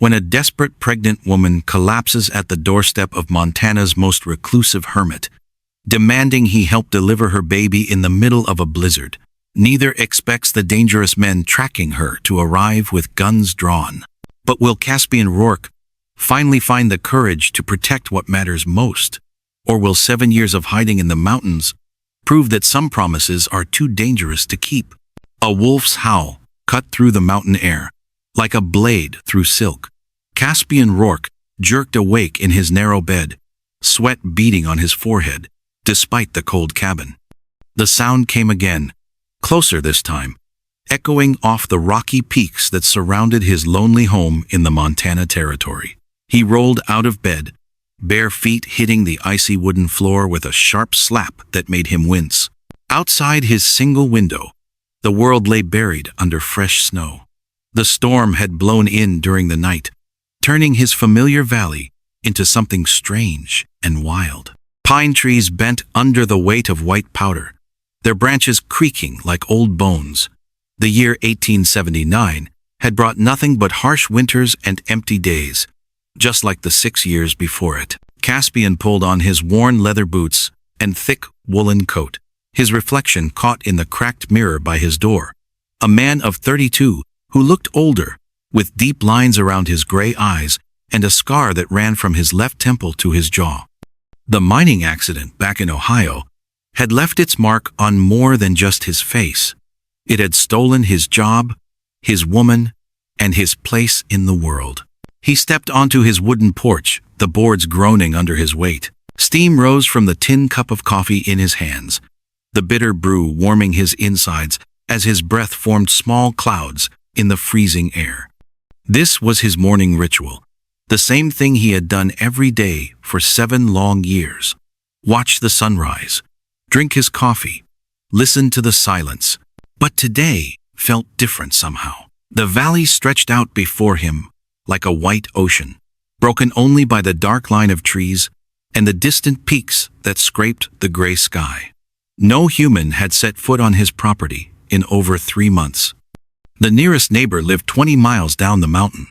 when a desperate pregnant woman collapses at the doorstep of Montana's most reclusive hermit, demanding he help deliver her baby in the middle of a blizzard. Neither expects the dangerous men tracking her to arrive with guns drawn. But will Caspian Rourke finally find the courage to protect what matters most? Or will 7 years of hiding in the mountains prove that some promises are too dangerous to keep? A wolf's howl cut through the mountain air, like a blade through silk. Caspian Rourke jerked awake in his narrow bed, sweat beading on his forehead, despite the cold cabin. The sound came again, closer this time, echoing off the rocky peaks that surrounded his lonely home in the Montana Territory. He rolled out of bed, bare feet hitting the icy wooden floor with a sharp slap that made him wince. Outside his single window, the world lay buried under fresh snow. The storm had blown in during the night, turning his familiar valley into something strange and wild. Pine trees bent under the weight of white powder, their branches creaking like old bones. The year 1879 had brought nothing but harsh winters and empty days, just like the 6 years before it. Caspian pulled on his worn leather boots and thick woolen coat, his reflection caught in the cracked mirror by his door. A man of 32 who looked older, with deep lines around his gray eyes and a scar that ran from his left temple to his jaw. The mining accident back in Ohio had left its mark on more than just his face. It had stolen his job, his woman, and his place in the world. He stepped onto his wooden porch, the boards groaning under his weight. Steam rose from the tin cup of coffee in his hands, the bitter brew warming his insides as his breath formed small clouds in the freezing air. This was his morning ritual, the same thing he had done every day for 7 long years. Watch the sunrise, drink his coffee, listen to the silence. But today felt different somehow. The valley stretched out before him like a white ocean, broken only by the dark line of trees and the distant peaks that scraped the gray sky. No human had set foot on his property in over 3 months. The nearest neighbor lived 20 miles down the mountain,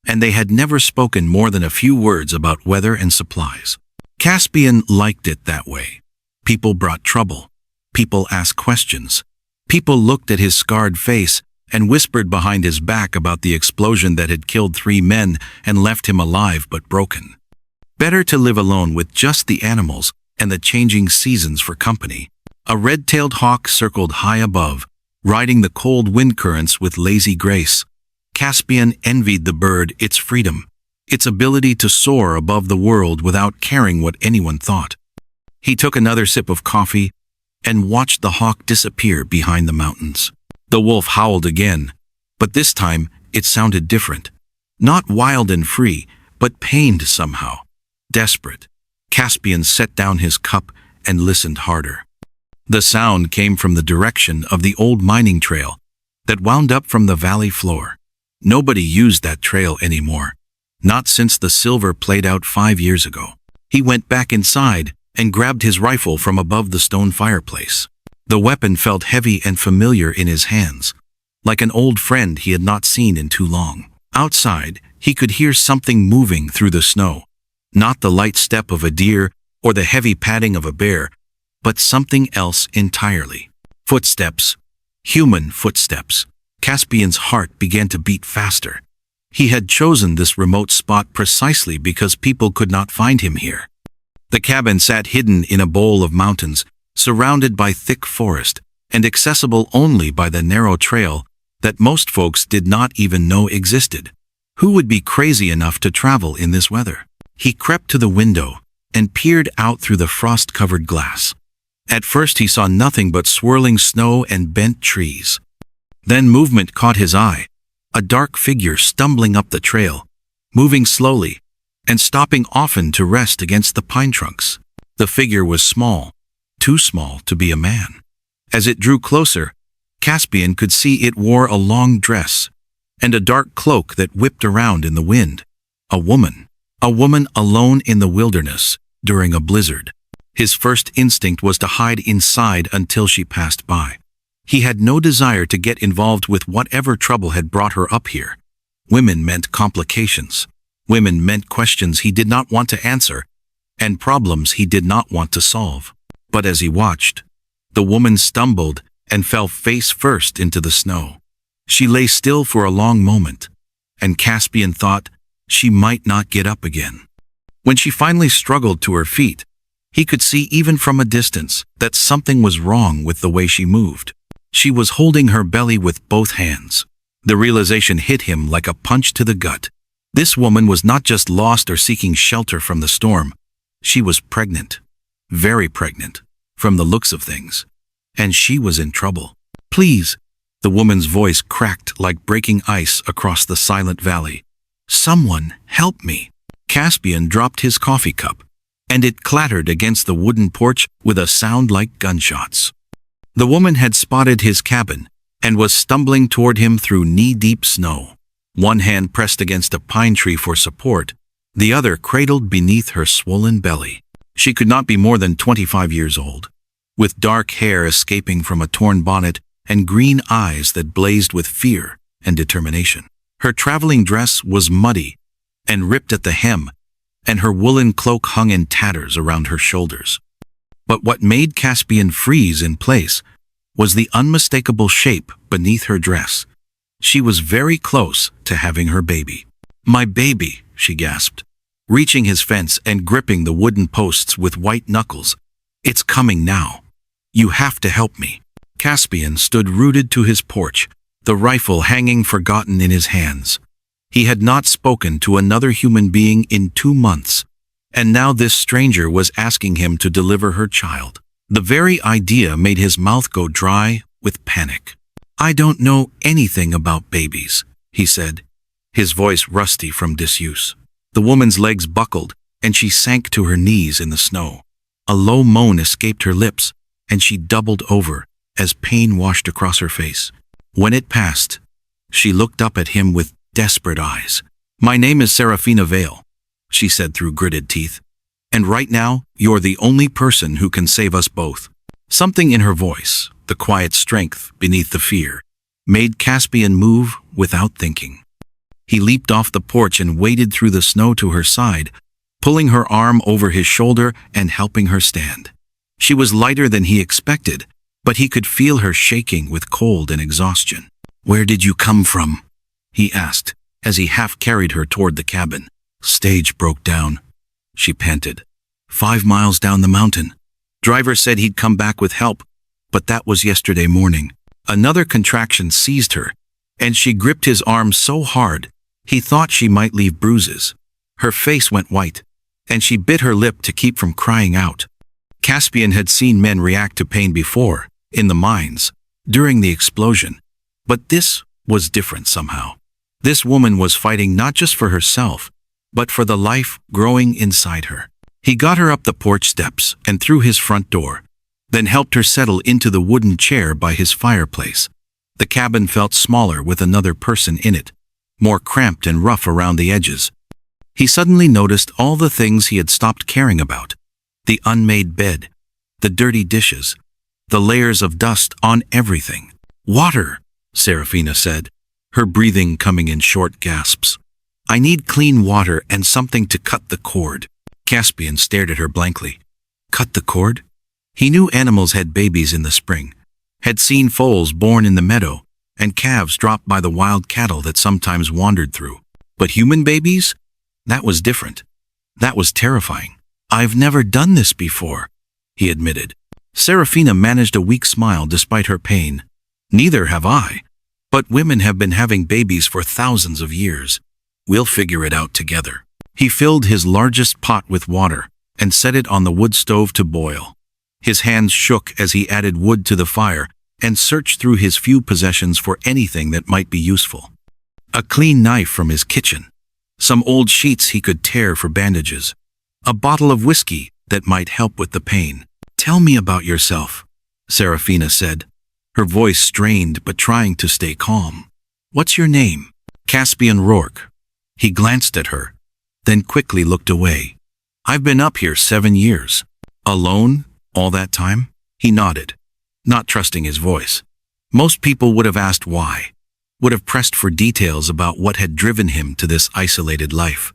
and they had never spoken more than a few words about weather and supplies. Caspian liked it that way. People brought trouble. People asked questions. People looked at his scarred face and whispered behind his back about the explosion that had killed 3 men and left him alive but broken. Better to live alone with just the animals and the changing seasons for company. A red-tailed hawk circled high above, riding the cold wind currents with lazy grace. Caspian envied the bird its freedom, its ability to soar above the world without caring what anyone thought. He took another sip of coffee and watched the hawk disappear behind the mountains. The wolf howled again, but this time it sounded different. Not wild and free, but pained somehow. Desperate. Caspian set down his cup and listened harder. The sound came from the direction of the old mining trail that wound up from the valley floor. Nobody used that trail anymore, not since the silver played out 5 years ago. He went back inside and grabbed his rifle from above the stone fireplace. The weapon felt heavy and familiar in his hands, like an old friend he had not seen in too long. Outside, he could hear something moving through the snow. Not the light step of a deer or the heavy padding of a bear, but something else entirely. Footsteps. Human footsteps. Caspian's heart began to beat faster. He had chosen this remote spot precisely because people could not find him here. The cabin sat hidden in a bowl of mountains, surrounded by thick forest, and accessible only by the narrow trail that most folks did not even know existed. Who would be crazy enough to travel in this weather? He crept to the window and peered out through the frost-covered glass. At first he saw nothing but swirling snow and bent trees. Then movement caught his eye, a dark figure stumbling up the trail, moving slowly, and stopping often to rest against the pine trunks. The figure was small, too small to be a man. As it drew closer, Caspian could see it wore a long dress and a dark cloak that whipped around in the wind. A woman alone in the wilderness during a blizzard. His first instinct was to hide inside until she passed by. He had no desire to get involved with whatever trouble had brought her up here. Women meant complications. Women meant questions he did not want to answer, and problems he did not want to solve. But as he watched, the woman stumbled and fell face first into the snow. She lay still for a long moment, and Caspian thought she might not get up again. When she finally struggled to her feet, he could see even from a distance that something was wrong with the way she moved. She was holding her belly with both hands. The realization hit him like a punch to the gut. This woman was not just lost or seeking shelter from the storm. She was pregnant. Very pregnant, from the looks of things. And she was in trouble. "Please," the woman's voice cracked like breaking ice across the silent valley. "Someone help me." Caspian dropped his coffee cup, and it clattered against the wooden porch with a sound like gunshots. The woman had spotted his cabin and was stumbling toward him through knee-deep snow. One hand pressed against a pine tree for support, the other cradled beneath her swollen belly. She could not be more than 25 years old, with dark hair escaping from a torn bonnet and green eyes that blazed with fear and determination. Her traveling dress was muddy and ripped at the hem, and her woolen cloak hung in tatters around her shoulders. But what made Caspian freeze in place was the unmistakable shape beneath her dress. She was very close to having her baby. "My baby," she gasped, reaching his fence and gripping the wooden posts with white knuckles. "It's coming now. You have to help me." Caspian stood rooted to his porch, the rifle hanging forgotten in his hands. He had not spoken to another human being in 2 months, and now this stranger was asking him to deliver her child. The very idea made his mouth go dry with panic. "I don't know anything about babies," he said, his voice rusty from disuse. The woman's legs buckled, and she sank to her knees in the snow. A low moan escaped her lips, and she doubled over as pain washed across her face. When it passed, she looked up at him with desperate eyes. "My name is Serafina Vale," she said through gritted teeth. "And right now, you're the only person who can save us both." Something in her voice, the quiet strength beneath the fear, made Caspian move without thinking. He leaped off the porch and waded through the snow to her side, pulling her arm over his shoulder and helping her stand. She was lighter than he expected, but he could feel her shaking with cold and exhaustion. "Where did you come from?" he asked, as he half carried her toward the cabin. "Stage broke down," she panted. 5 miles down the mountain. Driver said he'd come back with help, but that was yesterday morning." Another contraction seized her, and she gripped his arm so hard he thought she might leave bruises. Her face went white, and she bit her lip to keep from crying out. Caspian had seen men react to pain before, in the mines, during the explosion, but this was different somehow. This woman was fighting not just for herself, but for the life growing inside her. He got her up the porch steps and through his front door, then helped her settle into the wooden chair by his fireplace. The cabin felt smaller with another person in it, more cramped and rough around the edges. He suddenly noticed all the things he had stopped caring about. The unmade bed, the dirty dishes, the layers of dust on everything. "Water," Serafina said, her breathing coming in short gasps. "I need clean water and something to cut the cord." Caspian stared at her blankly. Cut the cord? He knew animals had babies in the spring, had seen foals born in the meadow, and calves dropped by the wild cattle that sometimes wandered through. But human babies? That was different. That was terrifying. "I've never done this before," he admitted. Serafina managed a weak smile despite her pain. "Neither have I. But women have been having babies for thousands of years. We'll figure it out together." He filled his largest pot with water and set it on the wood stove to boil. His hands shook as he added wood to the fire and searched through his few possessions for anything that might be useful. A clean knife from his kitchen, some old sheets he could tear for bandages, a bottle of whiskey that might help with the pain. "Tell me about yourself," Serafina said, her voice strained but trying to stay calm. "What's your name?" "Caspian Rourke." He glanced at her, then quickly looked away. "I've been up here 7 years." "Alone all that time?" He nodded, not trusting his voice. Most people would have asked why. would have pressed for details about what had driven him to this isolated life.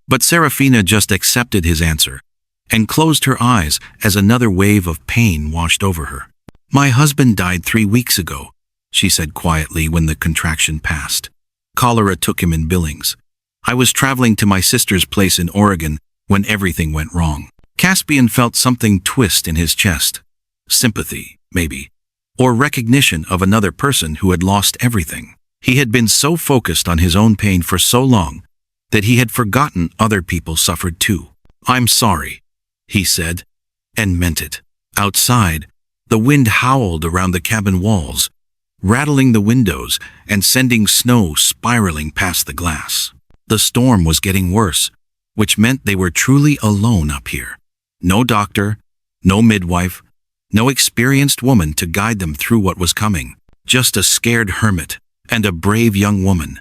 But Serafina just accepted his answer and closed her eyes as another wave of pain washed over her. "My husband died 3 weeks ago," she said quietly when the contraction passed. "Cholera took him in Billings. I was traveling to my sister's place in Oregon when everything went wrong." Caspian felt something twist in his chest. Sympathy, maybe, or recognition of another person who had lost everything. He had been so focused on his own pain for so long that he had forgotten other people suffered too. "I'm sorry," he said, and meant it. Outside, the wind howled around the cabin walls, rattling the windows and sending snow spiraling past the glass. The storm was getting worse, which meant they were truly alone up here. No doctor, no midwife, no experienced woman to guide them through what was coming. Just a scared hermit and a brave young woman,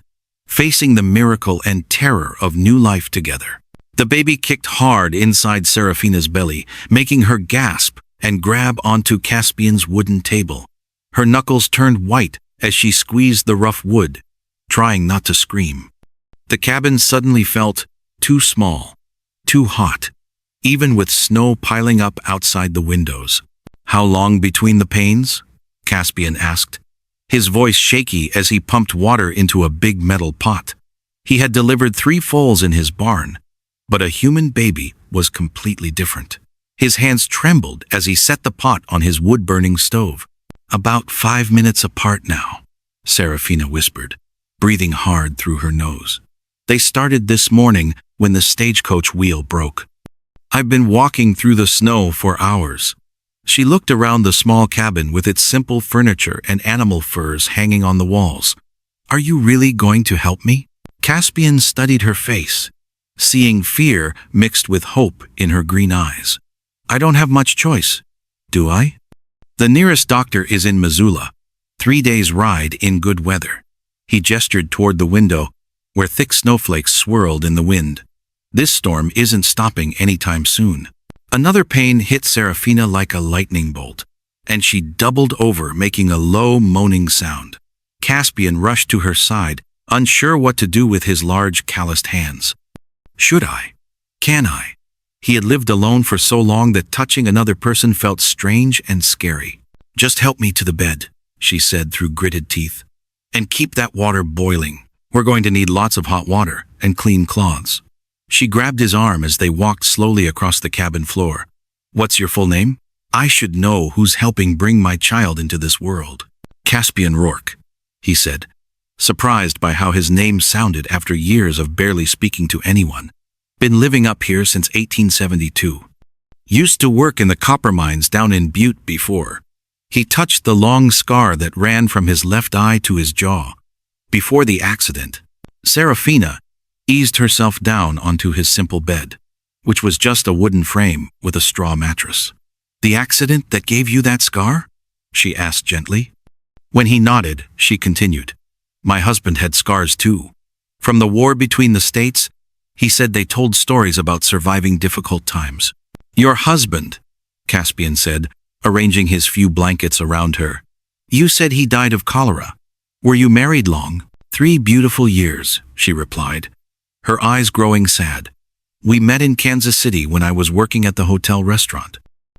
facing the miracle and terror of new life together. The baby kicked hard inside Serafina's belly, making her gasp and grab onto Caspian's wooden table. Her knuckles turned white as she squeezed the rough wood, trying not to scream. The cabin suddenly felt too small, too hot, even with snow piling up outside the windows. "How long between the pains?" Caspian asked, his voice shaky as he pumped water into a big metal pot. He had delivered 3 foals in his barn, but a human baby was completely different. His hands trembled as he set the pot on his wood-burning stove. "About 5 minutes apart now," Serafina whispered, breathing hard through her nose. "They started this morning when the stagecoach wheel broke. I've been walking through the snow for hours." She looked around the small cabin with its simple furniture and animal furs hanging on the walls. "Are you really going to help me?" Caspian studied her face, seeing fear mixed with hope in her green eyes. "I don't have much choice, do I? The nearest doctor is in Missoula, 3 days' ride in good weather." He gestured toward the window, where thick snowflakes swirled in the wind. "This storm isn't stopping anytime soon." Another pain hit Serafina like a lightning bolt, and she doubled over, making a low, moaning sound. Caspian rushed to her side, unsure what to do with his large, calloused hands. "Should I? Can I?" He had lived alone for so long that touching another person felt strange and scary. "Just help me to the bed," she said through gritted teeth. "And keep that water boiling. We're going to need lots of hot water and clean cloths." She grabbed his arm as they walked slowly across the cabin floor. "What's your full name? I should know who's helping bring my child into this world." "Caspian Rourke," he said, surprised by how his name sounded after years of barely speaking to anyone. "Been living up here since 1872. Used to work in the copper mines down in Butte before." He touched the long scar that ran from his left eye to his jaw. "Before the accident." Serafina eased herself down onto his simple bed, which was just a wooden frame with a straw mattress. "The accident that gave you that scar?" she asked gently. When he nodded, she continued, "My husband had scars too. From the war between the states, he said they told stories about surviving difficult times." "Your husband," Caspian said, arranging his few blankets around her. "You said he died of cholera. Were you married long?" "3 beautiful years," she replied, her eyes growing sad. "We met in Kansas City when I was working at the hotel restaurant.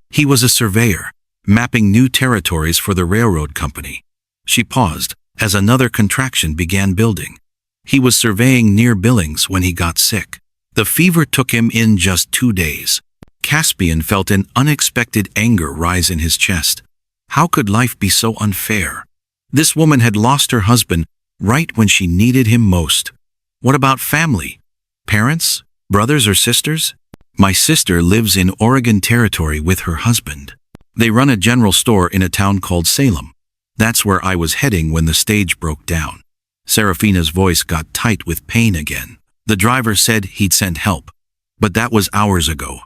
He was a surveyor, mapping new territories for the railroad company." She paused as another contraction began building. "He was surveying near Billings when he got sick. The fever took him in just 2 days." Caspian felt an unexpected anger rise in his chest. How could life be so unfair? This woman had lost her husband right when she needed him most. What about family? Parents? Brothers or sisters? "My sister lives in Oregon Territory with her husband. They run a general store in a town called Salem. That's where I was heading when the stage broke down." Serafina's voice got tight with pain again. "The driver said he'd send help, but that was hours ago.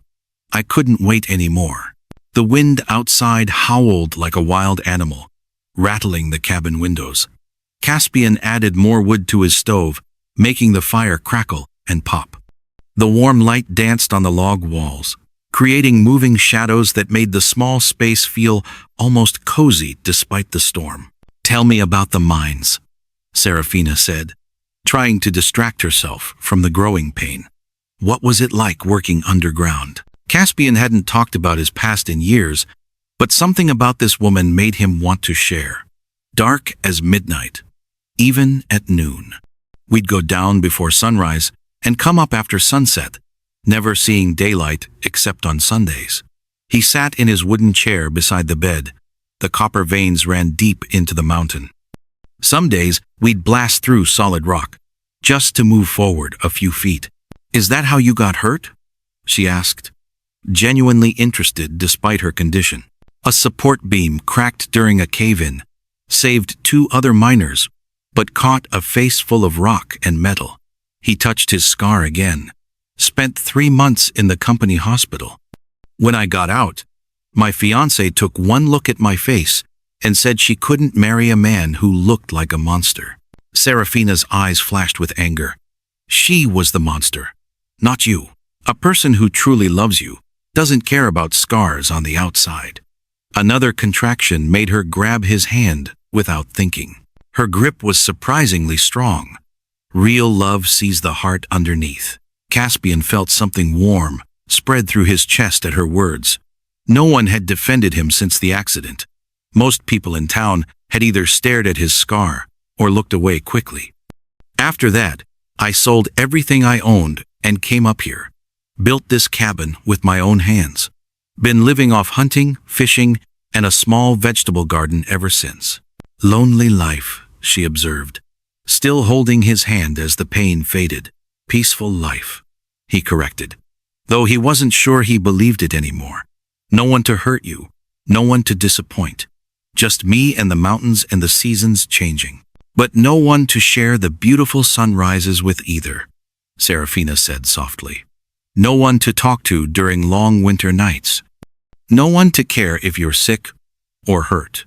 I couldn't wait anymore." The wind outside howled like a wild animal, rattling the cabin windows. Caspian added more wood to his stove, making the fire crackle and pop. The warm light danced on the log walls, creating moving shadows that made the small space feel almost cozy despite the storm. "Tell me about the mines," Serafina said, trying to distract herself from the growing pain. What was it like working underground? Caspian hadn't talked about his past in years, but something about this woman made him want to share. Dark as midnight, even at noon. We'd go down before sunrise and come up after sunset, never seeing daylight except on Sundays. He sat in his wooden chair beside the bed. The copper veins ran deep into the mountain. Some days, we'd blast through solid rock, just to move forward a few feet. Is that how you got hurt? She asked, genuinely interested despite her condition. A support beam cracked during a cave-in, saved 2 other miners, but caught a face full of rock and metal. He touched his scar again. Spent 3 months in the company hospital. When I got out, my fiancé took one look at my face and said she couldn't marry a man who looked like a monster. Serafina's eyes flashed with anger. She was the monster, not you. A person who truly loves you doesn't care about scars on the outside. Another contraction made her grab his hand without thinking. Her grip was surprisingly strong. Real love sees the heart underneath. Caspian felt something warm spread through his chest at her words. No one had defended him since the accident. Most people in town had either stared at his scar or looked away quickly. After that, I sold everything I owned and came up here. Built this cabin with my own hands. Been living off hunting, fishing, and a small vegetable garden ever since. Lonely life, she observed, still holding his hand as the pain faded. Peaceful life, he corrected, though he wasn't sure he believed it anymore. No one to hurt you, no one to disappoint. Just me and the mountains and the seasons changing. But no one to share the beautiful sunrises with either, Serafina said softly. No one to talk to during long winter nights. No one to care if you're sick or hurt.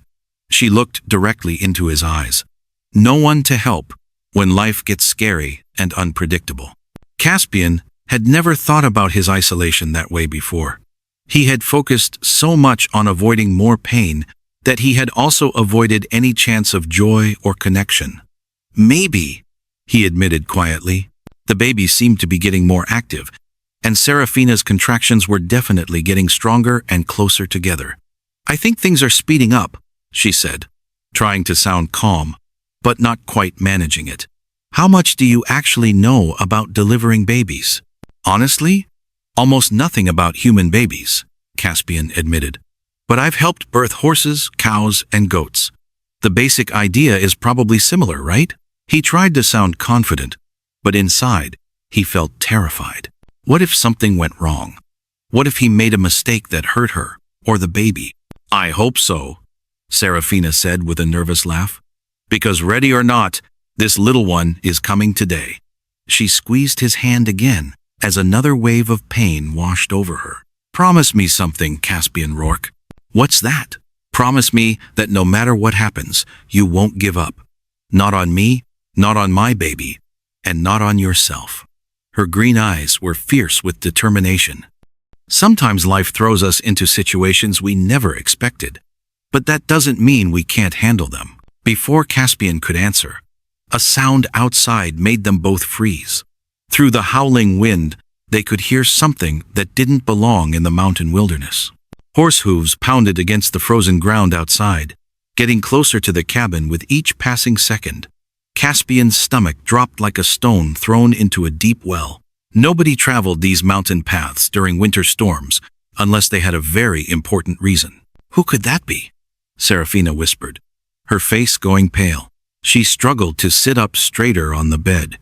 She looked directly into his eyes. No one to help when life gets scary and unpredictable. Caspian had never thought about his isolation that way before. He had focused so much on avoiding more pain that he had also avoided any chance of joy or connection. Maybe, he admitted quietly. The baby seemed to be getting more active, and Serafina's contractions were definitely getting stronger and closer together. I think things are speeding up, she said, trying to sound calm, but not quite managing it. How much do you actually know about delivering babies? Honestly, almost nothing about human babies, Caspian admitted. But I've helped birth horses, cows, and goats. The basic idea is probably similar, right? He tried to sound confident, but inside, he felt terrified. What if something went wrong? What if he made a mistake that hurt her, or the baby? I hope so, Serafina said with a nervous laugh. Because ready or not, this little one is coming today. She squeezed his hand again as another wave of pain washed over her. Promise me something, Caspian Rourke. What's that? Promise me that no matter what happens, you won't give up. Not on me, not on my baby, and not on yourself. Her green eyes were fierce with determination. Sometimes life throws us into situations we never expected, but that doesn't mean we can't handle them. Before Caspian could answer, a sound outside made them both freeze. Through the howling wind, they could hear something that didn't belong in the mountain wilderness. Horse hooves pounded against the frozen ground outside, getting closer to the cabin with each passing second. Caspian's stomach dropped like a stone thrown into a deep well. Nobody traveled these mountain paths during winter storms unless they had a very important reason. Who could that be? Serafina whispered, her face going pale. She struggled to sit up straighter on the bed,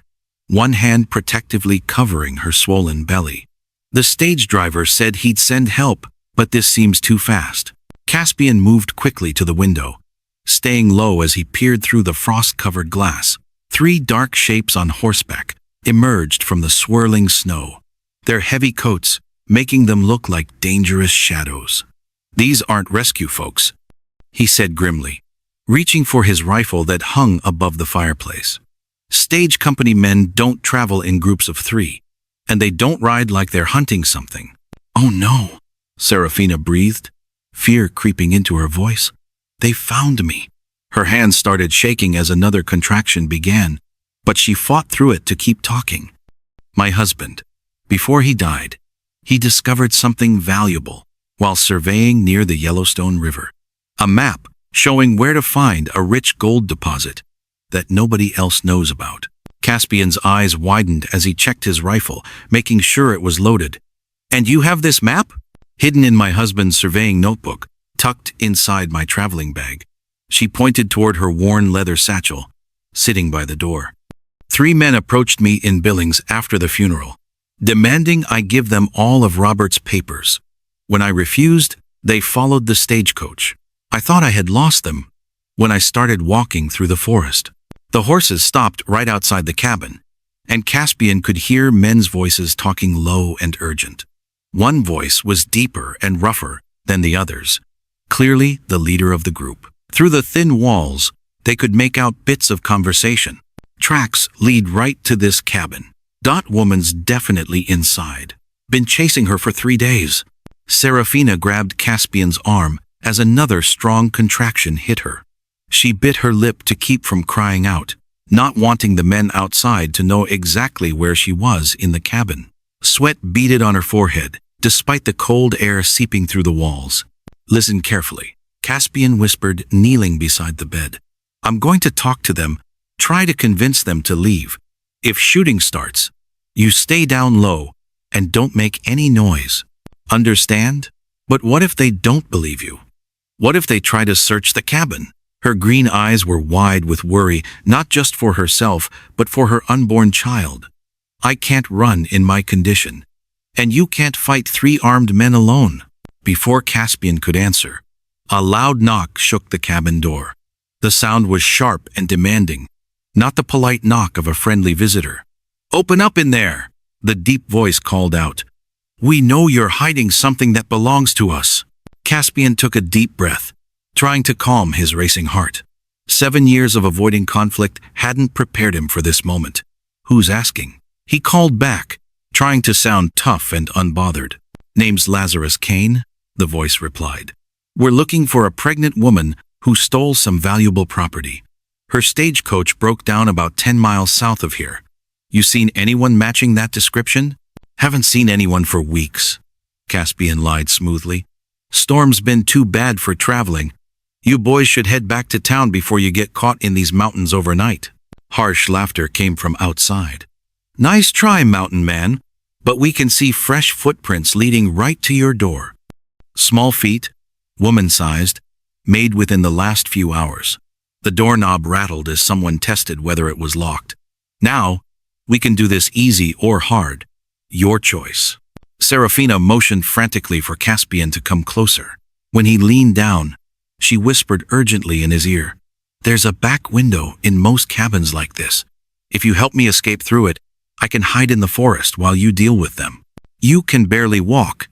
one hand protectively covering her swollen belly. The stage driver said he'd send help, but this seems too fast. Caspian moved quickly to the window, staying low as he peered through the frost-covered glass. 3 dark shapes on horseback emerged from the swirling snow, their heavy coats making them look like dangerous shadows. These aren't rescue folks, he said grimly, reaching for his rifle that hung above the fireplace. Stage company men don't travel in groups of 3, and they don't ride like they're hunting something. Oh no, Serafina breathed, fear creeping into her voice. They found me. Her hands started shaking as another contraction began, but she fought through it to keep talking. My husband, before he died, he discovered something valuable while surveying near the Yellowstone River. A map showing where to find a rich gold deposit that nobody else knows about. Caspian's eyes widened as he checked his rifle, making sure it was loaded. "And you have this map?" "Hidden in my husband's surveying notebook, tucked inside my traveling bag." She pointed toward her worn leather satchel, sitting by the door. "3 men approached me in Billings after the funeral, demanding I give them all of Robert's papers. When I refused, they followed the stagecoach. I thought I had lost them when I started walking through the forest." The horses stopped right outside the cabin, and Caspian could hear men's voices talking low and urgent. One voice was deeper and rougher than the others, clearly the leader of the group. Through the thin walls, they could make out bits of conversation. "Tracks lead right to this cabin. Dot woman's definitely inside. Been chasing her for 3 days." Serafina grabbed Caspian's arm as another strong contraction hit her. She bit her lip to keep from crying out, not wanting the men outside to know exactly where she was in the cabin. Sweat beaded on her forehead, despite the cold air seeping through the walls. "Listen carefully," Caspian whispered, kneeling beside the bed. "I'm going to talk to them, try to convince them to leave. If shooting starts, you stay down low and don't make any noise. Understand? But what if they don't believe you? What if they try to search the cabin?" Her green eyes were wide with worry, not just for herself, but for her unborn child. "I can't run in my condition. And you can't fight 3 armed men alone." Before Caspian could answer, a loud knock shook the cabin door. The sound was sharp and demanding, not the polite knock of a friendly visitor. "Open up in there," the deep voice called out. "We know you're hiding something that belongs to us." Caspian took a deep breath, trying to calm his racing heart. 7 years of avoiding conflict hadn't prepared him for this moment. "Who's asking?" He called back, trying to sound tough and unbothered. "Name's Lazarus Kane," the voice replied. "We're looking for a pregnant woman who stole some valuable property. Her stagecoach broke down about 10 miles south of here. You seen anyone matching that description?" "Haven't seen anyone for weeks," Caspian lied smoothly. "Storm's been too bad for traveling. You boys should head back to town before you get caught in these mountains overnight." Harsh laughter came from outside. "Nice try, mountain man, but we can see fresh footprints leading right to your door. Small feet, woman-sized, made within the last few hours." The doorknob rattled as someone tested whether it was locked. "Now, we can do this easy or hard. Your choice." Serafina motioned frantically for Caspian to come closer. When he leaned down, she whispered urgently in his ear, "There's a back window in most cabins like this. If you help me escape through it, I can hide in the forest while you deal with them." "You can barely walk,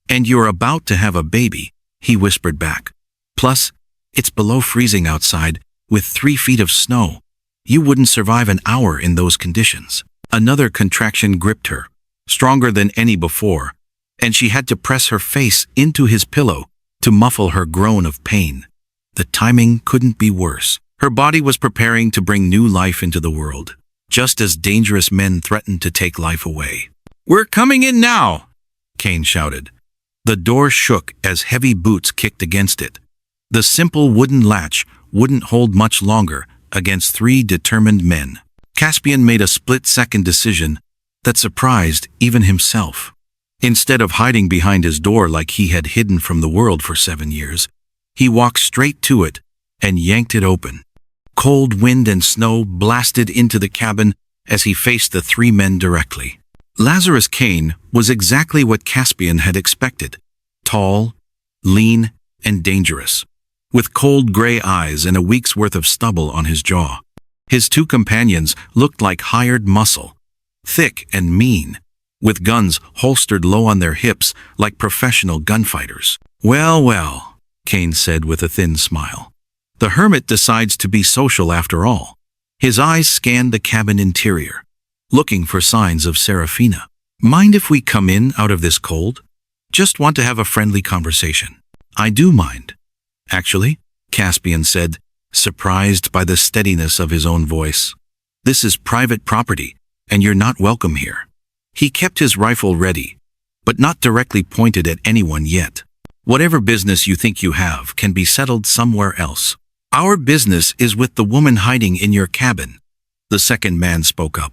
and you're about to have a baby," he whispered back. "Plus, it's below freezing outside with 3 feet of snow. You wouldn't survive an hour in those conditions." Another contraction gripped her, stronger than any before, and she had to press her face into his pillow to muffle her groan of pain. The timing couldn't be worse. Her body was preparing to bring new life into the world, just as dangerous men threatened to take life away. "We're coming in now," Kane shouted. The door shook as heavy boots kicked against it. The simple wooden latch wouldn't hold much longer against 3 determined men. Caspian made a split-second decision that surprised even himself. Instead of hiding behind his door like he had hidden from the world for 7 years, he walked straight to it and yanked it open. Cold wind and snow blasted into the cabin as he faced the 3 men directly. Lazarus Kane was exactly what Caspian had expected: tall, lean, and dangerous, with cold gray eyes and a week's worth of stubble on his jaw. His 2 companions looked like hired muscle, thick and mean, with guns holstered low on their hips like professional gunfighters. "Well, well," Kane said with a thin smile. "The hermit decides to be social after all." His eyes scanned the cabin interior, looking for signs of Serafina. "Mind if we come in out of this cold? Just want to have a friendly conversation." "I do mind, actually," Caspian said, surprised by the steadiness of his own voice. "This is private property, and you're not welcome here." He kept his rifle ready, but not directly pointed at anyone yet. "Whatever business you think you have can be settled somewhere else. Our business is with the woman hiding in your cabin," the second man spoke up.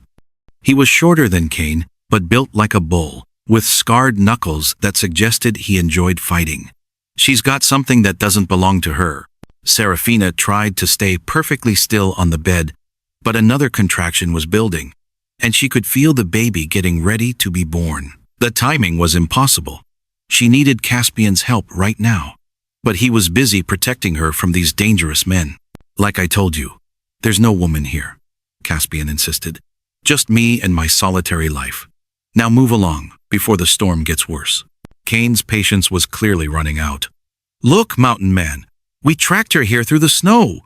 He was shorter than Cain, but built like a bull, with scarred knuckles that suggested he enjoyed fighting. "She's got something that doesn't belong to her." Serafina tried to stay perfectly still on the bed, but another contraction was building, and she could feel the baby getting ready to be born. The timing was impossible. She needed Caspian's help right now, but he was busy protecting her from these dangerous men. "Like I told you, there's no woman here," Caspian insisted. "Just me and my solitary life. Now move along, before the storm gets worse." Cain's patience was clearly running out. "Look, mountain man, we tracked her here through the snow.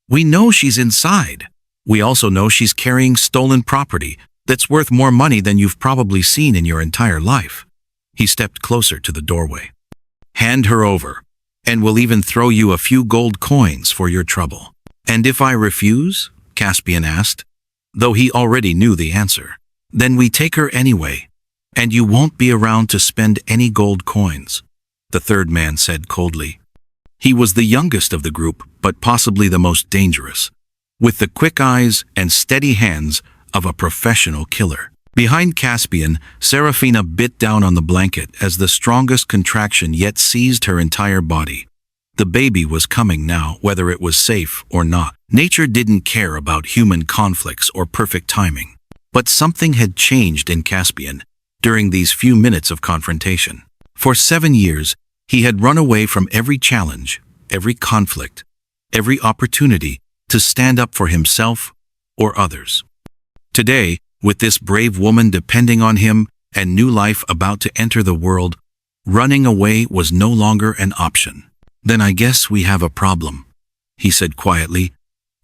We know she's inside. We also know she's carrying stolen property that's worth more money than you've probably seen in your entire life." He stepped closer to the doorway. "Hand her over, and we'll even throw you a few gold coins for your trouble." "And if I refuse?" Caspian asked, though he already knew the answer. "Then we take her anyway, and you won't be around to spend any gold coins," the third man said coldly. He was the youngest of the group, but possibly the most dangerous, with the quick eyes and steady hands of a professional killer. Behind Caspian, Serafina bit down on the blanket as the strongest contraction yet seized her entire body. The baby was coming now, whether it was safe or not. Nature didn't care about human conflicts or perfect timing. But something had changed in Caspian during these few minutes of confrontation. For 7 years, he had run away from every challenge, every conflict, every opportunity to stand up for himself or others. Today, with this brave woman depending on him and new life about to enter the world, running away was no longer an option. "Then I guess we have a problem," he said quietly,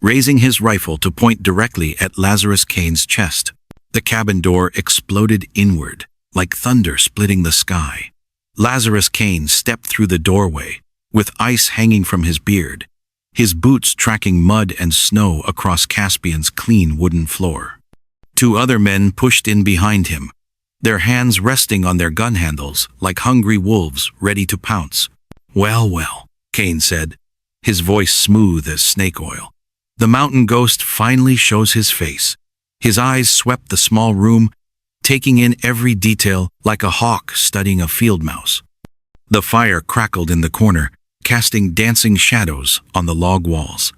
raising his rifle to point directly at Lazarus Cain's chest. The cabin door exploded inward, like thunder splitting the sky. Lazarus Cain stepped through the doorway, with ice hanging from his beard, his boots tracking mud and snow across Caspian's clean wooden floor. 2 other men pushed in behind him, their hands resting on their gun handles like hungry wolves ready to pounce. "Well, well," Cain said, his voice smooth as snake oil. "The mountain ghost finally shows his face." His eyes swept the small room, taking in every detail like a hawk studying a field mouse. The fire crackled in the corner, casting dancing shadows on the log walls.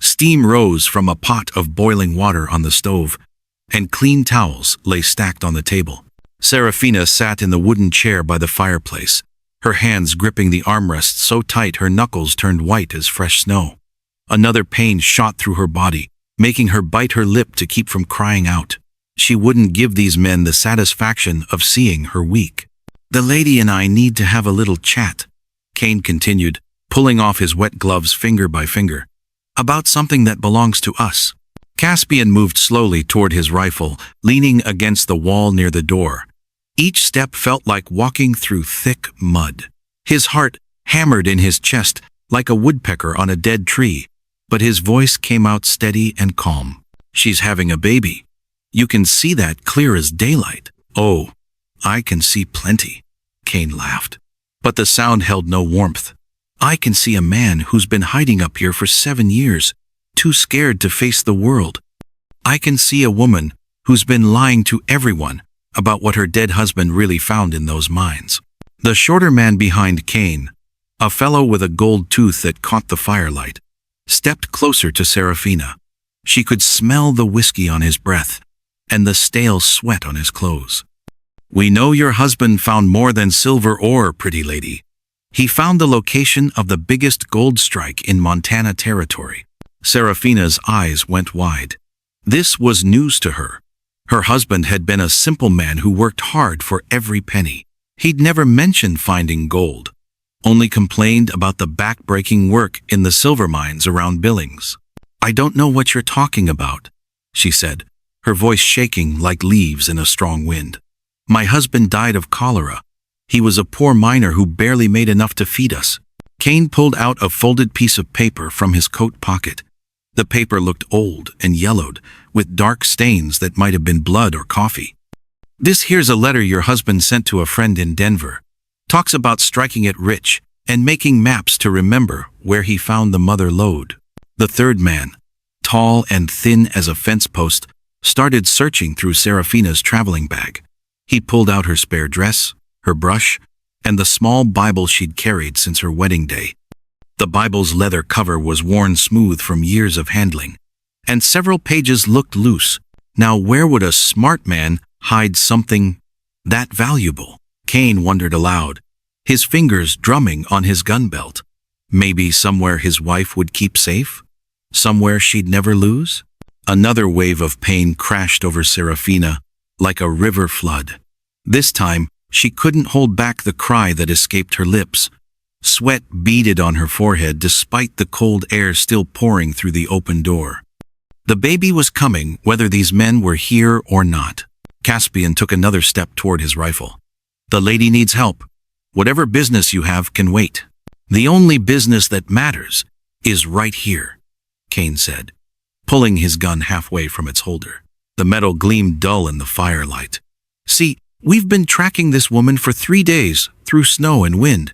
Steam rose from a pot of boiling water on the stove, and clean towels lay stacked on the table. Serafina sat in the wooden chair by the fireplace, her hands gripping the armrests so tight her knuckles turned white as fresh snow. Another pain shot through her body, making her bite her lip to keep from crying out. She wouldn't give these men the satisfaction of seeing her weak. "The lady and I need to have a little chat," Cain continued, pulling off his wet gloves finger by finger, "about something that belongs to us." Caspian moved slowly toward his rifle, leaning against the wall near the door. Each step felt like walking through thick mud. His heart hammered in his chest like a woodpecker on a dead tree, but his voice came out steady and calm. "She's having a baby. You can see that clear as daylight." "Oh, I can see plenty," Cain laughed. But the sound held no warmth. "I can see a man who's been hiding up here for 7 years, too scared to face the world. I can see a woman who's been lying to everyone about what her dead husband really found in those mines." The shorter man behind Cain, a fellow with a gold tooth that caught the firelight, stepped closer to Serafina. She could smell the whiskey on his breath and the stale sweat on his clothes. "We know your husband found more than silver ore, pretty lady. He found the location of the biggest gold strike in Montana territory." Serafina's eyes went wide. This was news to her. Her husband had been a simple man who worked hard for every penny. He'd never mentioned finding gold, only complained about the back-breaking work in the silver mines around Billings. "I don't know what you're talking about," she said, her voice shaking like leaves in a strong wind. "My husband died of cholera. He was a poor miner who barely made enough to feed us." Cain pulled out a folded piece of paper from his coat pocket, The paper looked old and yellowed, with dark stains that might have been blood or coffee. "This here's a letter your husband sent to a friend in Denver. Talks about striking it rich and making maps to remember where he found the mother lode." The third man, tall and thin as a fence post, started searching through Serafina's traveling bag. He pulled out her spare dress, her brush, and the small Bible she'd carried since her wedding day. The Bible's leather cover was worn smooth from years of handling, and several pages looked loose. Now where would a smart man hide something that valuable? Cain wondered aloud, his fingers drumming on his gun belt. Maybe somewhere his wife would keep safe? Somewhere she'd never lose? Another wave of pain crashed over Serafina, like a river flood. This time, she couldn't hold back the cry that escaped her lips. Sweat beaded on her forehead despite the cold air still pouring through the open door. The baby was coming, whether these men were here or not. Caspian took another step toward his rifle. "The lady needs help. Whatever business you have can wait. The only business that matters is right here," Cain said, pulling his gun halfway from its holder. The metal gleamed dull in the firelight. "See, we've been tracking this woman for 3 days, through snow and wind.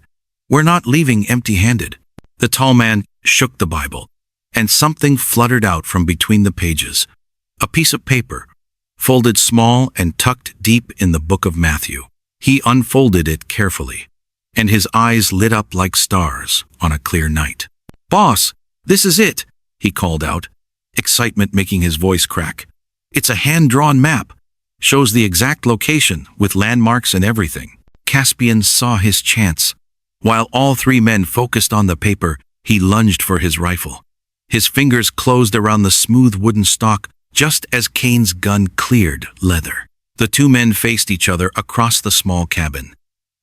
We're not leaving empty-handed." The tall man shook the Bible, and something fluttered out from between the pages. A piece of paper, folded small and tucked deep in the book of Matthew. He unfolded it carefully, and his eyes lit up like stars on a clear night. "Boss, this is it," he called out, excitement making his voice crack. "It's a hand-drawn map. Shows the exact location, with landmarks and everything." Caspian saw his chance. While all three men focused on the paper, he lunged for his rifle. His fingers closed around the smooth wooden stock just as Cain's gun cleared leather. The two men faced each other across the small cabin,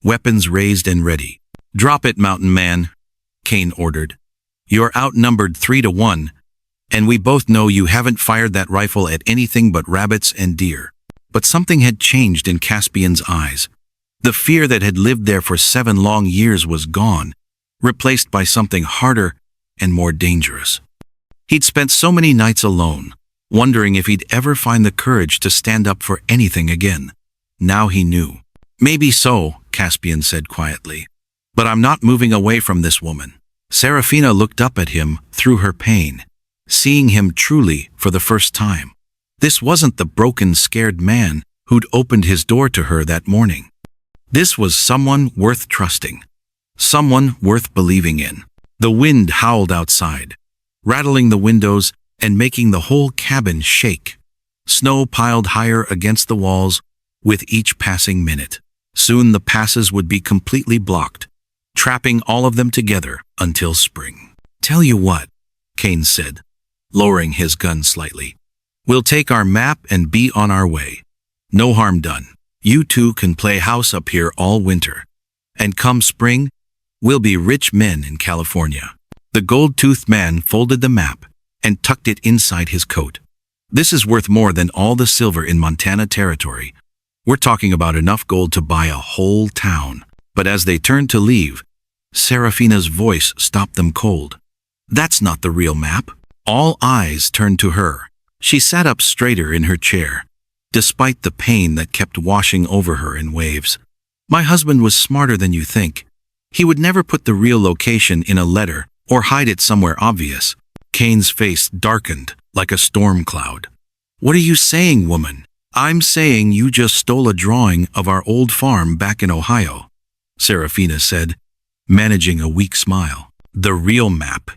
weapons raised and ready. "Drop it, mountain man," Cain ordered. "You're outnumbered 3-1, and we both know you haven't fired that rifle at anything but rabbits and deer." But something had changed in Caspian's eyes. The fear that had lived there for 7 long years was gone, replaced by something harder and more dangerous. He'd spent so many nights alone, wondering if he'd ever find the courage to stand up for anything again. Now he knew. "Maybe so," Caspian said quietly, "but I'm not moving away from this woman." Serafina looked up at him through her pain, seeing him truly for the first time. This wasn't the broken, scared man who'd opened his door to her that morning. This was someone worth trusting, someone worth believing in. The wind howled outside, rattling the windows and making the whole cabin shake. Snow piled higher against the walls with each passing minute. Soon the passes would be completely blocked, trapping all of them together until spring. "Tell you what," Cain said, lowering his gun slightly. "We'll take our map and be on our way. No harm done. You two can play house up here all winter. And come spring, we'll be rich men in California." The gold-toothed man folded the map and tucked it inside his coat. "This is worth more than all the silver in Montana territory. We're talking about enough gold to buy a whole town." But as they turned to leave, Serafina's voice stopped them cold. "That's not the real map." All eyes turned to her. She sat up straighter in her chair, despite the pain that kept washing over her in waves. "My husband was smarter than you think. He would never put the real location in a letter or hide it somewhere obvious." Cain's face darkened like a storm cloud. "What are you saying, woman?" "I'm saying you just stole a drawing of our old farm back in Ohio," Serafina said, managing a weak smile. "The real map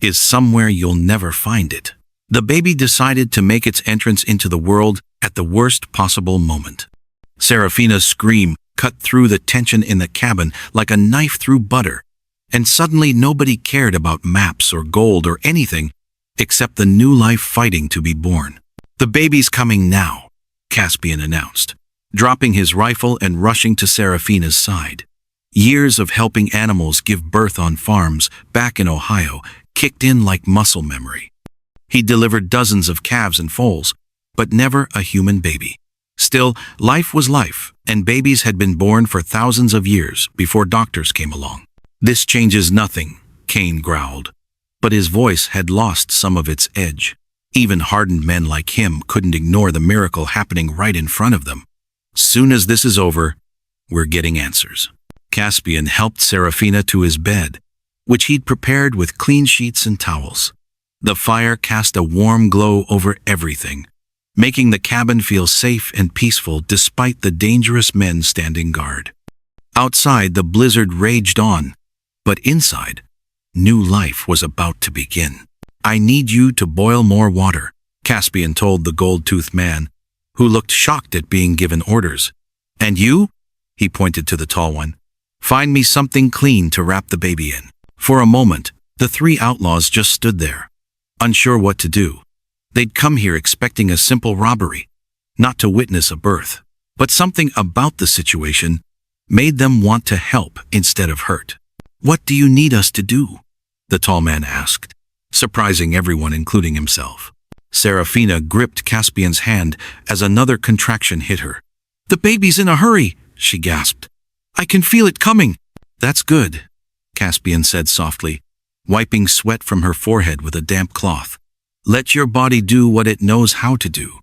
is somewhere you'll never find it." The baby decided to make its entrance into the world at the worst possible moment. Serafina's scream cut through the tension in the cabin like a knife through butter, and suddenly nobody cared about maps or gold or anything except the new life fighting to be born. "The baby's coming now," Caspian announced, dropping his rifle and rushing to Serafina's side. Years of helping animals give birth on farms back in Ohio kicked in like muscle memory. He delivered dozens of calves and foals, but never a human baby. Still, life was life, and babies had been born for thousands of years before doctors came along. "This changes nothing," Cain growled. but his voice had lost some of its edge. Even hardened men like him couldn't ignore the miracle happening right in front of them. Soon as this is over, we're getting answers. Caspian helped Serafina to his bed, which he'd prepared with clean sheets and towels. The fire cast a warm glow over everything, making the cabin feel safe and peaceful despite the dangerous men standing guard. Outside, the blizzard raged on, but inside, new life was about to begin. "I need you to boil more water," Caspian told the gold-toothed man, who looked shocked at being given orders. "And you?" he pointed to the tall one. "Find me something clean to wrap the baby in." For a moment, the three outlaws just stood there, unsure what to do. They'd come here expecting a simple robbery, not to witness a birth. But something about the situation made them want to help instead of hurt. "What do you need us to do?" the tall man asked, surprising everyone, including himself. Serafina gripped Caspian's hand as another contraction hit her. "The baby's in a hurry," she gasped. "I can feel it coming." "That's good," Caspian said softly, wiping sweat from her forehead with a damp cloth. "Let your body do what it knows how to do.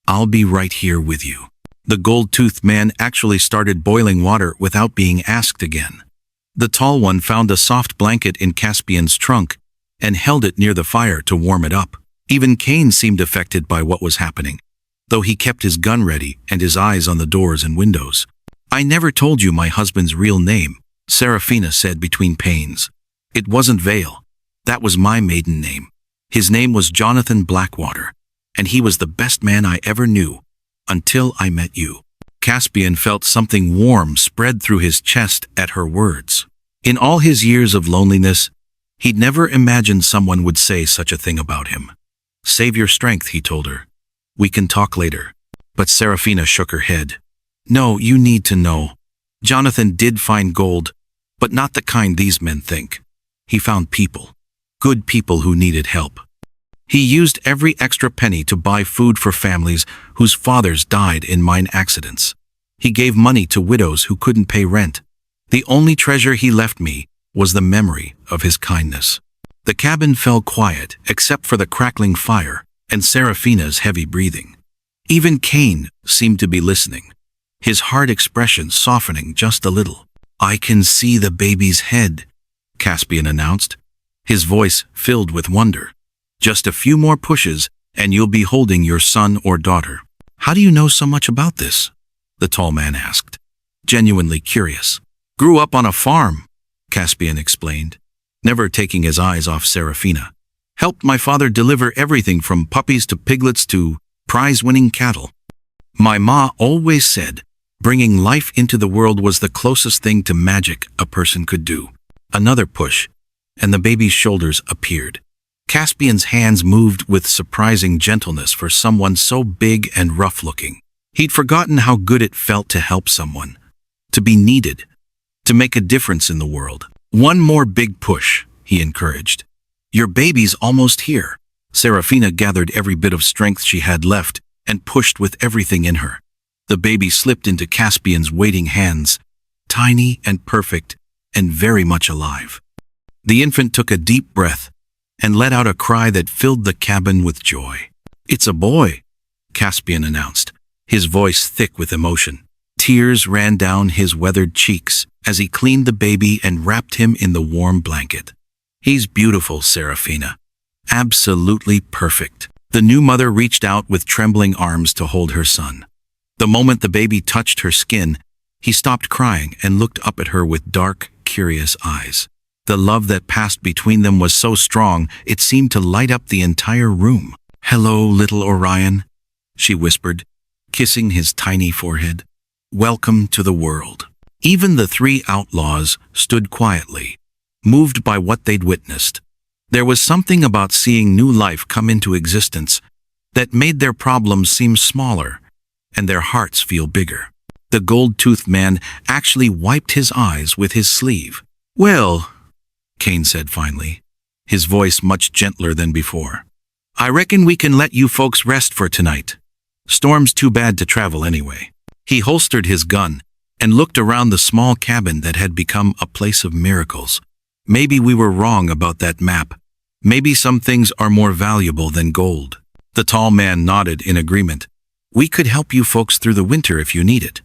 I'll be right here with you." The gold-toothed man actually started boiling water without being asked again. The tall one found a soft blanket in Caspian's trunk and held it near the fire to warm it up. Even Cain seemed affected by what was happening, though he kept his gun ready and his eyes on the doors and windows. "I never told you my husband's real name," Serafina said between pains. "It wasn't Vale. That was my maiden name. His name was Jonathan Blackwater, and he was the best man I ever knew, until I met you." Caspian felt something warm spread through his chest at her words. In all his years of loneliness, he'd never imagined someone would say such a thing about him. "Save your strength," he told her. "We can talk later." But Serafina shook her head. "No, you need to know. Jonathan did find gold, but not the kind these men think. He found people. Good people who needed help. He used every extra penny to buy food for families whose fathers died in mine accidents. He gave money to widows who couldn't pay rent. The only treasure he left me was the memory of his kindness." The cabin fell quiet except for the crackling fire and Serafina's heavy breathing. Even Cain seemed to be listening, his hard expression softening just a little. "I can see the baby's head," Caspian announced, his voice filled with wonder. "Just a few more pushes and you'll be holding your son or daughter." "How do you know so much about this?" the tall man asked, genuinely curious. "Grew up on a farm," Caspian explained, never taking his eyes off Serafina. "Helped my father deliver everything from puppies to piglets to prize-winning cattle. My ma always said bringing life into the world was the closest thing to magic a person could do." Another push, and the baby's shoulders appeared. Caspian's hands moved with surprising gentleness for someone so big and rough-looking. He'd forgotten how good it felt to help someone, to be needed, to make a difference in the world. "One more big push," he encouraged. "Your baby's almost here." Serafina gathered every bit of strength she had left and pushed with everything in her. The baby slipped into Caspian's waiting hands, tiny and perfect and very much alive. The infant took a deep breath and let out a cry that filled the cabin with joy. "It's a boy," Caspian announced, his voice thick with emotion. Tears ran down his weathered cheeks as he cleaned the baby and wrapped him in the warm blanket. "He's beautiful, Serafina. Absolutely perfect." The new mother reached out with trembling arms to hold her son. The moment the baby touched her skin, he stopped crying and looked up at her with dark, curious eyes. The love that passed between them was so strong it seemed to light up the entire room. "Hello, little Orion," she whispered, kissing his tiny forehead. "Welcome to the world." Even the three outlaws stood quietly, moved by what they'd witnessed. There was something about seeing new life come into existence that made their problems seem smaller and their hearts feel bigger. The gold-toothed man actually wiped his eyes with his sleeve. "Well," Cain said finally, his voice much gentler than before, "I reckon we can let you folks rest for tonight. Storm's too bad to travel anyway." He holstered his gun and looked around the small cabin that had become a place of miracles. "Maybe we were wrong about that map. Maybe some things are more valuable than gold. The tall man nodded in agreement. We could help you folks through the winter if you need it.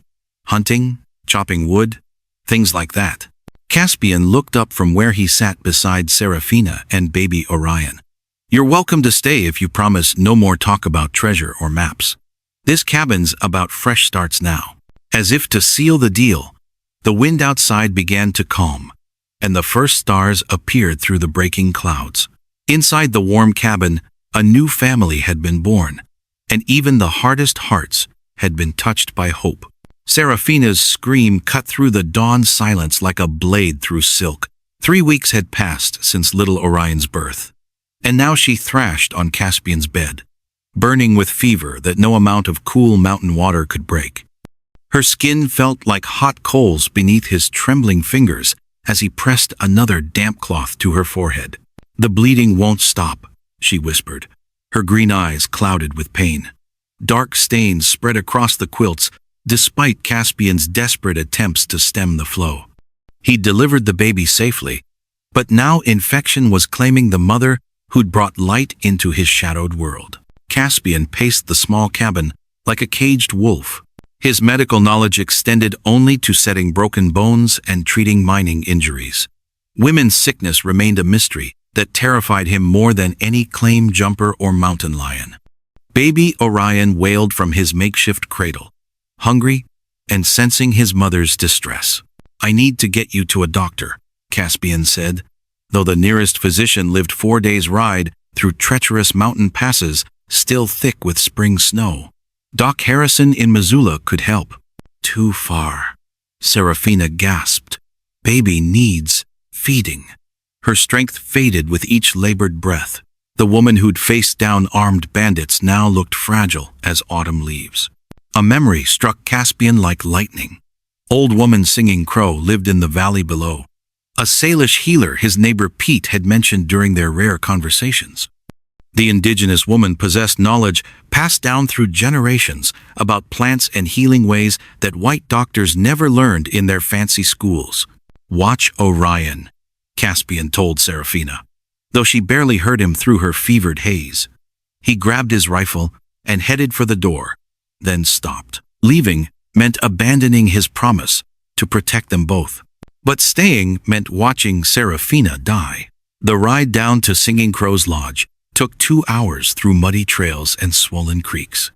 Hunting, chopping wood, things like that. Caspian looked up from where he sat beside Serafina and baby Orion. You're welcome to stay if you promise no more talk about treasure or maps. This cabin's about fresh starts now. As if to seal the deal, the wind outside began to calm, and the first stars appeared through the breaking clouds. Inside the warm cabin, a new family had been born, and even the hardest hearts had been touched by hope. Serafina's scream cut through the dawn silence like a blade through silk. 3 weeks had passed since little Orion's birth, and now she thrashed on Caspian's bed, burning with fever that no amount of cool mountain water could break. Her skin felt like hot coals beneath his trembling fingers as he pressed another damp cloth to her forehead. The bleeding won't stop, she whispered, her green eyes clouded with pain. Dark stains spread across the quilts, despite Caspian's desperate attempts to stem the flow. He delivered the baby safely, but now infection was claiming the mother who'd brought light into his shadowed world. Caspian paced the small cabin like a caged wolf. His medical knowledge extended only to setting broken bones and treating mining injuries. Women's sickness remained a mystery that terrified him more than any claim jumper or mountain lion. Baby Orion wailed from his makeshift cradle, hungry and sensing his mother's distress. I need to get you to a doctor, Caspian said, though the nearest physician lived 4 days' ride through treacherous mountain passes still thick with spring snow. Doc Harrison in Missoula could help. Too far. Serafina gasped. Baby needs feeding. Her strength faded with each labored breath. The woman who'd faced down armed bandits now looked fragile as autumn leaves. A memory struck Caspian like lightning. Old woman Singing Crow lived in the valley below. A Salish healer his neighbor Pete had mentioned during their rare conversations. The indigenous woman possessed knowledge passed down through generations about plants and healing ways that white doctors never learned in their fancy schools. Watch Orion, Caspian told Serafina, though she barely heard him through her fevered haze. He grabbed his rifle and headed for the door, then stopped. Leaving meant abandoning his promise to protect them both. But staying meant watching Serafina die. The ride down to Singing Crow's lodge took 2 hours through muddy trails and swollen creeks.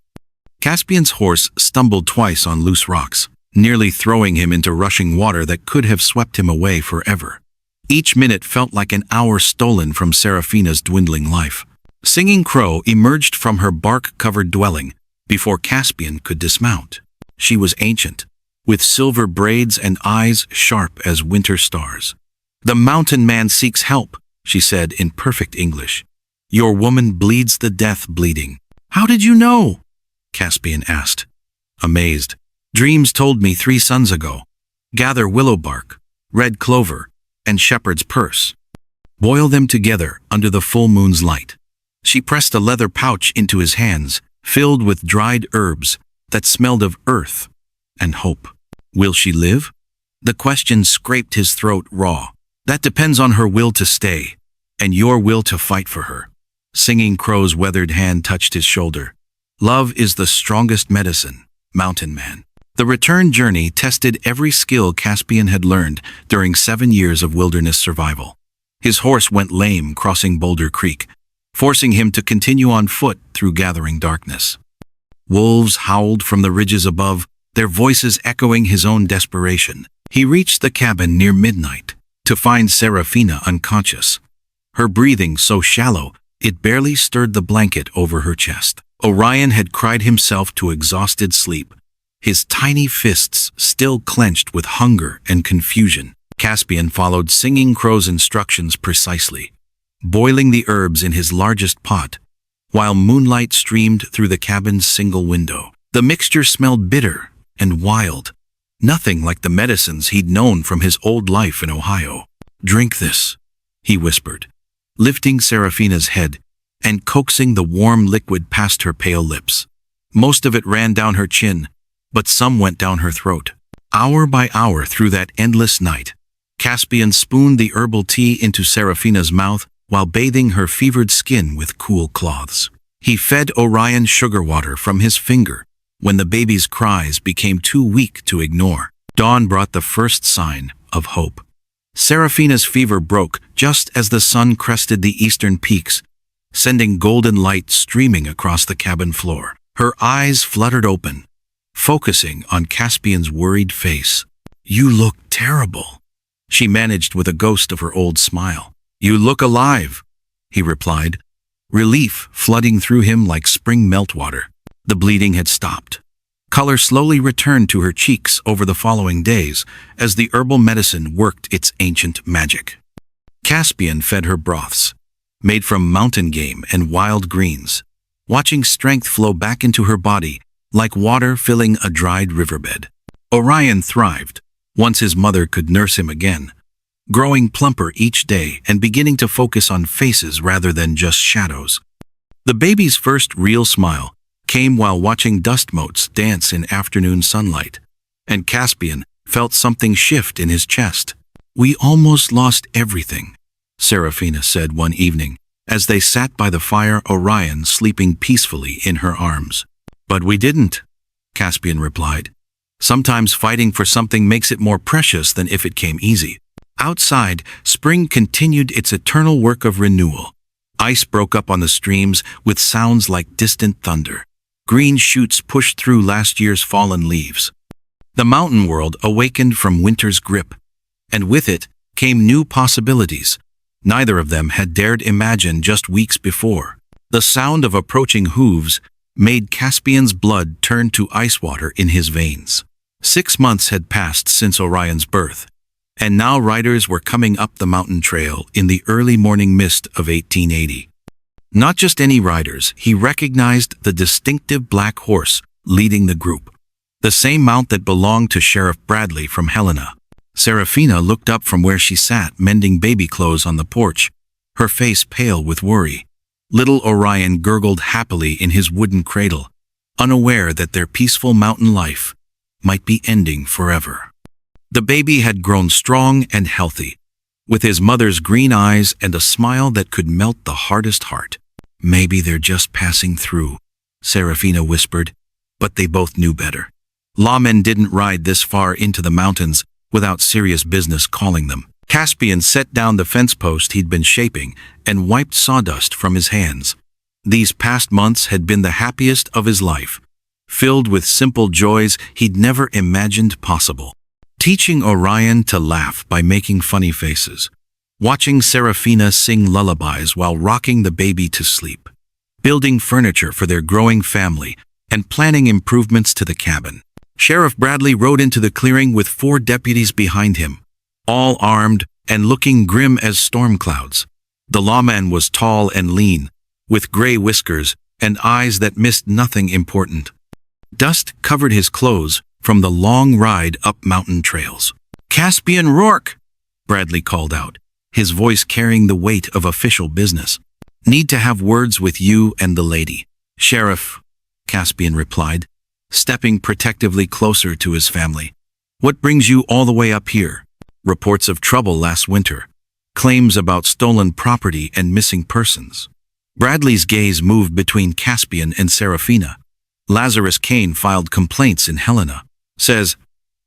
Caspian's horse stumbled twice on loose rocks, nearly throwing him into rushing water that could have swept him away forever. Each minute felt like an hour stolen from Serafina's dwindling life. Singing Crow emerged from her bark-covered dwelling before Caspian could dismount. She was ancient, with silver braids and eyes sharp as winter stars. The mountain man seeks help, she said in perfect English. Your woman bleeds the death bleeding. How did you know? Caspian asked, amazed. Dreams told me 3 suns ago. Gather willow bark, red clover, and shepherd's purse. Boil them together under the full moon's light. She pressed a leather pouch into his hands, filled with dried herbs that smelled of earth and hope. Will she live? The question scraped his throat raw. That depends on her will to stay, and your will to fight for her. Singing Crow's weathered hand touched his shoulder. Love is the strongest medicine, mountain man. The return journey tested every skill Caspian had learned during 7 years of wilderness survival. His horse went lame crossing Boulder Creek, forcing him to continue on foot through gathering darkness. Wolves howled from the ridges above, their voices echoing his own desperation. He reached the cabin near midnight to find Serafina unconscious, her breathing so shallow it barely stirred the blanket over her chest. Orion had cried himself to exhausted sleep, his tiny fists still clenched with hunger and confusion. Caspian followed Singing Crow's instructions precisely, boiling the herbs in his largest pot, while moonlight streamed through the cabin's single window. The mixture smelled bitter and wild, nothing like the medicines he'd known from his old life in Ohio. Drink this, he whispered, lifting Serafina's head and coaxing the warm liquid past her pale lips. Most of it ran down her chin, but some went down her throat. Hour by hour through that endless night, Caspian spooned the herbal tea into Serafina's mouth while bathing her fevered skin with cool cloths. He fed Orion sugar water from his finger when the baby's cries became too weak to ignore. Dawn brought the first sign of hope. Serafina's fever broke just as the sun crested the eastern peaks, sending golden light streaming across the cabin floor. Her eyes fluttered open, focusing on Caspian's worried face. "You look terrible," she managed with a ghost of her old smile. "You look alive," he replied, relief flooding through him like spring meltwater. The bleeding had stopped. Color slowly returned to her cheeks over the following days as the herbal medicine worked its ancient magic. Caspian fed her broths, made from mountain game and wild greens, watching strength flow back into her body like water filling a dried riverbed. Orion thrived once his mother could nurse him again, growing plumper each day and beginning to focus on faces rather than just shadows. The baby's first real smile came while watching dust motes dance in afternoon sunlight, and Caspian felt something shift in his chest. "We almost lost everything," Serafina said one evening, as they sat by the fire, Orion sleeping peacefully in her arms. "But we didn't," Caspian replied. "Sometimes fighting for something makes it more precious than if it came easy." Outside, spring continued its eternal work of renewal. Ice broke up on the streams with sounds like distant thunder. Green shoots pushed through last year's fallen leaves. The mountain world awakened from winter's grip, and with it came new possibilities neither of them had dared imagine just weeks before. The sound of approaching hooves made Caspian's blood turn to ice water in his veins. 6 months had passed since Orion's birth, and now riders were coming up the mountain trail in the early morning mist of 1880. Not just any riders, he recognized the distinctive black horse leading the group, the same mount that belonged to Sheriff Bradley from Helena. Serafina looked up from where she sat mending baby clothes on the porch, her face pale with worry. Little Orion gurgled happily in his wooden cradle, unaware that their peaceful mountain life might be ending forever. The baby had grown strong and healthy, with his mother's green eyes and a smile that could melt the hardest heart. "Maybe they're just passing through," Serafina whispered, but they both knew better. Lawmen didn't ride this far into the mountains without serious business calling them. Caspian set down the fence post he'd been shaping and wiped sawdust from his hands. These past months had been the happiest of his life, filled with simple joys he'd never imagined possible. Teaching Orion to laugh by making funny faces, watching Serafina sing lullabies while rocking the baby to sleep, building furniture for their growing family, and planning improvements to the cabin. Sheriff Bradley rode into the clearing with 4 deputies behind him, all armed and looking grim as storm clouds. The lawman was tall and lean, with gray whiskers and eyes that missed nothing important. Dust covered his clothes from the long ride up mountain trails. "Caspian Rourke," Bradley called out, his voice carrying the weight of official business. "Need to have words with you and the lady." "Sheriff," Caspian replied, stepping protectively closer to his family. "What brings you all the way up here?" "Reports of trouble last winter. Claims about stolen property and missing persons." Bradley's gaze moved between Caspian and Serafina. "Lazarus Kane filed complaints in Helena. Says,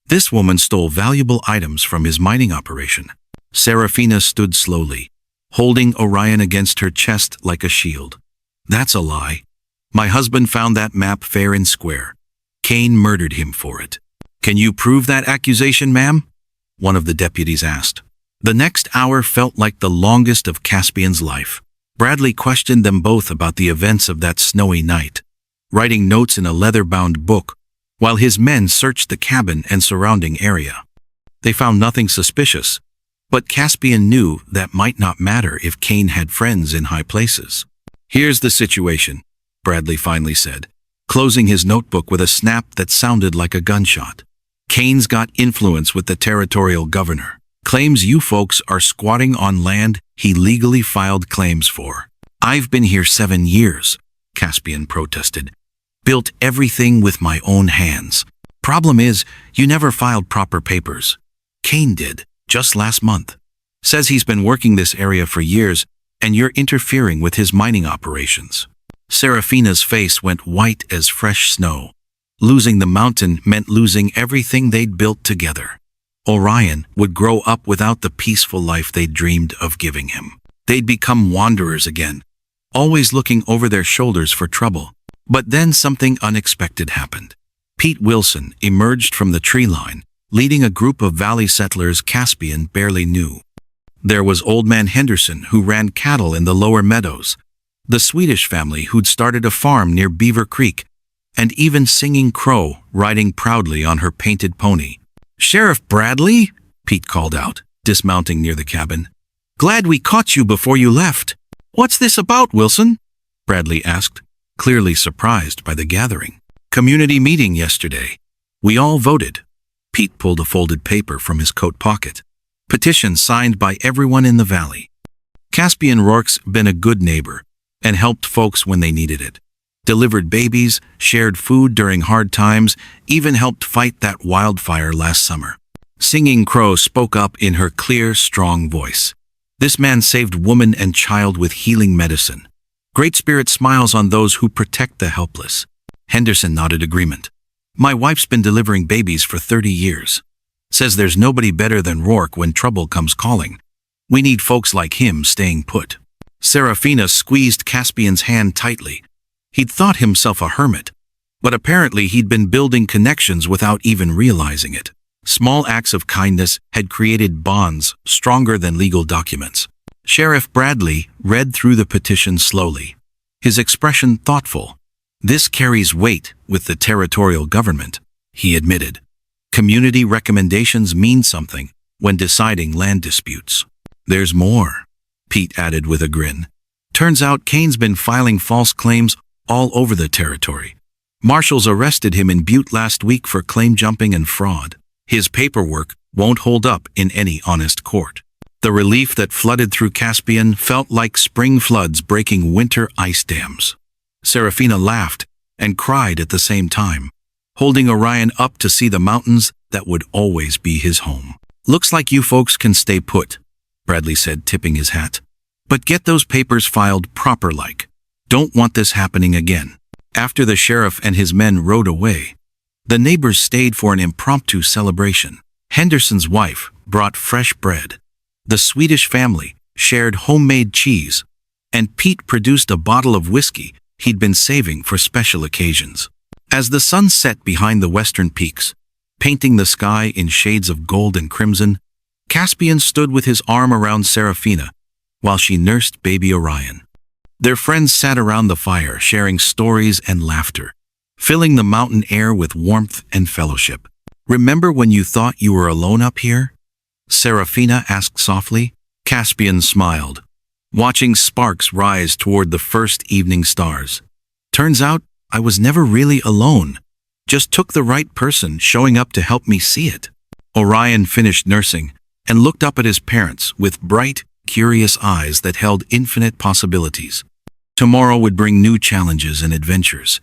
this woman stole valuable items from his mining operation." Serafina stood slowly, holding Orion against her chest like a shield. "That's a lie. My husband found that map fair and square. Kane murdered him for it." "Can you prove that accusation, ma'am?" one of the deputies asked. The next hour felt like the longest of Caspian's life. Bradley questioned them both about the events of that snowy night, writing notes in a leather-bound book, while his men searched the cabin and surrounding area. They found nothing suspicious, but Caspian knew that might not matter if Kane had friends in high places. "Here's the situation," Bradley finally said, closing his notebook with a snap that sounded like a gunshot. "Kane's got influence with the territorial governor. Claims you folks are squatting on land he legally filed claims for." "I've been here 7 years," Caspian protested. "Built everything with my own hands. Problem is, you never filed proper papers. Kane did, just last month. Says he's been working this area for years, and you're interfering with his mining operations." Serafina's face went white as fresh snow. Losing the mountain meant losing everything they'd built together. Orion would grow up without the peaceful life they'd dreamed of giving him. They'd become wanderers again, always looking over their shoulders for trouble. But then something unexpected happened. Pete Wilson emerged from the tree line, leading a group of valley settlers Caspian barely knew. There was Old Man Henderson, who ran cattle in the lower meadows, the Swedish family who'd started a farm near Beaver Creek, and even Singing Crow riding proudly on her painted pony. "Sheriff Bradley?" Pete called out, dismounting near the cabin. "Glad we caught you before you left." "What's this about, Wilson?" Bradley asked, clearly surprised by the gathering. "Community meeting yesterday. We all voted." Pete pulled a folded paper from his coat pocket. Petition signed by everyone in the valley. Caspian Rourke's been a good neighbor and helped folks when they needed it. Delivered babies, shared food during hard times, even helped fight that wildfire last summer. Singing Crow spoke up in her clear, strong voice. "This man saved woman and child with healing medicine. Great Spirit smiles on those who protect the helpless." Henderson nodded agreement. "My wife's been delivering babies for 30 years. Says there's nobody better than Rourke when trouble comes calling. We need folks like him staying put." Serafina squeezed Caspian's hand tightly. He'd thought himself a hermit, but apparently he'd been building connections without even realizing it. Small acts of kindness had created bonds stronger than legal documents. Sheriff Bradley read through the petition slowly, his expression thoughtful. "This carries weight with the territorial government," he admitted. "Community recommendations mean something when deciding land disputes." "There's more," Pete added with a grin. "Turns out Kane's been filing false claims all over the territory. Marshals arrested him in Butte last week for claim jumping and fraud. His paperwork won't hold up in any honest court." The relief that flooded through Caspian felt like spring floods breaking winter ice dams. Serafina laughed and cried at the same time, holding Orion up to see the mountains that would always be his home. "Looks like you folks can stay put," Bradley said, tipping his hat. "But get those papers filed proper-like. Don't want this happening again." After the sheriff and his men rode away, the neighbors stayed for an impromptu celebration. Henderson's wife brought fresh bread. The Swedish family shared homemade cheese, and Pete produced a bottle of whiskey he'd been saving for special occasions. As the sun set behind the western peaks, painting the sky in shades of gold and crimson, Caspian stood with his arm around Serafina while she nursed baby Orion. Their friends sat around the fire, sharing stories and laughter, filling the mountain air with warmth and fellowship. "Remember when you thought you were alone up here?" Serafina asked softly. Caspian smiled, watching sparks rise toward the first evening stars. "Turns out I was never really alone. Just took the right person showing up to help me see it." Orion finished nursing and looked up at his parents with bright, curious eyes that held infinite possibilities. Tomorrow would bring new challenges and adventures,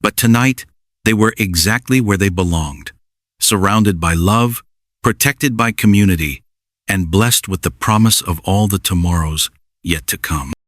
but tonight they were exactly where they belonged, surrounded by love, protected by community, and blessed with the promise of all the tomorrows yet to come.